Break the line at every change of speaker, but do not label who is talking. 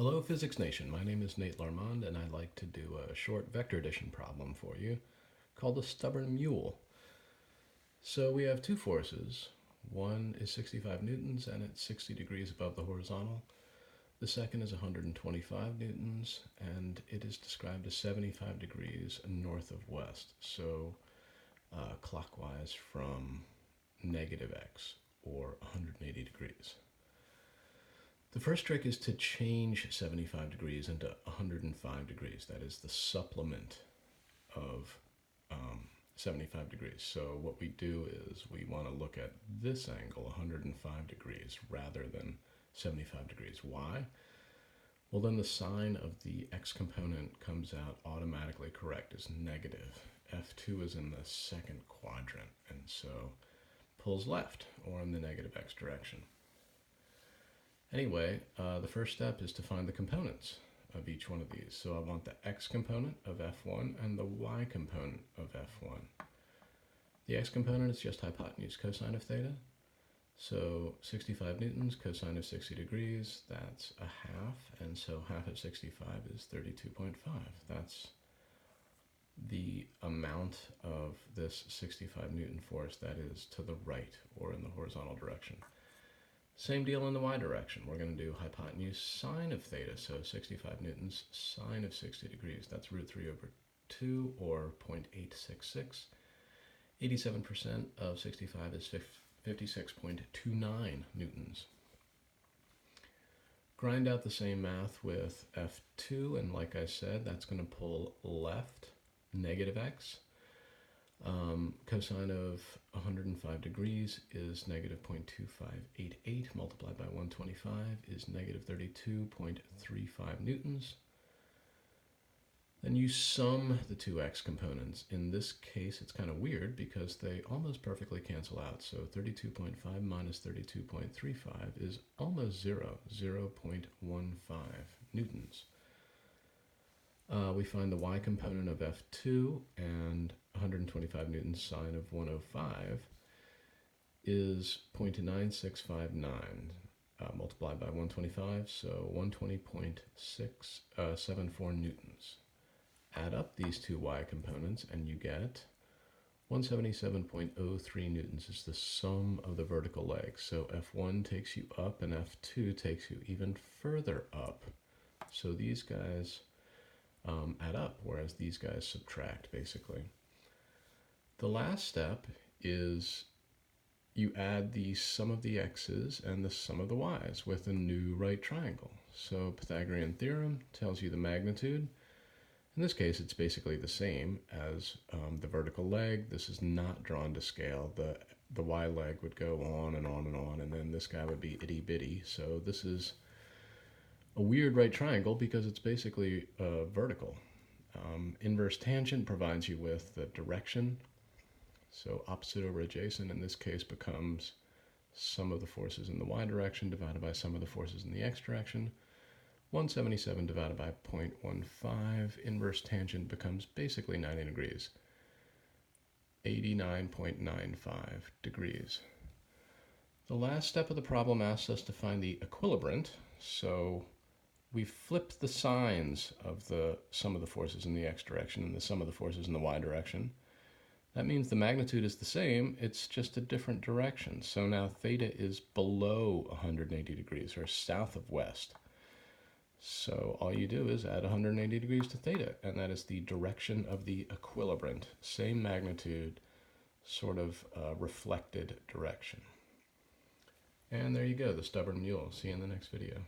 Hello Physics Nation, my name is Nate Larmond and I'd like to do a short vector addition problem for you called the stubborn mule. So we have two forces. One is 65 newtons and it's 60 degrees above the horizontal. The second is 125 newtons and it is described as 75 degrees north of west, so clockwise from negative x or 180 degrees. The first trick is to change 75 degrees into 105 degrees. That is the supplement of 75 degrees. So what we do is we want to look at this angle, 105 degrees, rather than 75 degrees. Why? Well, then the sign of the x component comes out automatically correct as negative. F2 is in the second quadrant, and so pulls left, or in the negative x direction. Anyway, the first step is to find the components of each one of these. So I want the x component of F1 and the y component of F1. The x component is just hypotenuse cosine of theta. So 65 newtons, cosine of 60 degrees, that's a half. And so half of 65 is 32.5. That's the amount of this 65 Newton force that is to the right or in the horizontal direction. Same deal in the y direction. We're going to do hypotenuse sine of theta, so 65 newtons sine of 60 degrees. That's root 3 over 2, or 0.866. 87% of 65 is 56.29 newtons. Grind out the same math with F2, and like I said, that's going to pull left, negative x. Cosine of 105 degrees is negative 0.2588 multiplied by 125 is negative 32.35 newtons. Then you sum the two x components. In this case, it's kind of weird because they almost perfectly cancel out. So 32.5 minus 32.35 is almost 0.15 newtons. We find the y component of F2, and 125 newtons sine of 105 is 0.9659 multiplied by 125, so 120.674 newtons. Add up these two y components and you get 177.03 newtons is the sum of the vertical legs. So F1 takes you up and F2 takes you even further up. So these guys add up, whereas these guys subtract, basically. The last step is you add the sum of the x's and the sum of the y's with a new right triangle. So Pythagorean theorem tells you the magnitude. In this case, it's basically the same as the vertical leg. This is not drawn to scale. The y leg would go on and on and on, and then this guy would be itty bitty. So this is a weird right triangle because it's basically vertical. Inverse tangent provides you with the direction. So opposite over adjacent in this case becomes sum of the forces in the y direction divided by sum of the forces in the x direction. 177 divided by 0.15. Inverse tangent becomes basically 90 degrees. 89.95 degrees. The last step of the problem asks us to find the equilibrant. So we flipped the signs of the sum of the forces in the x direction and the sum of the forces in the y direction. That means the magnitude is the same, it's just a different direction. So now theta is below 180 degrees, or south of west. So all you do is add 180 degrees to theta, and that is the direction of the equilibrant. Same magnitude, sort of reflected direction. And there you go, the stubborn mule. See you in the next video.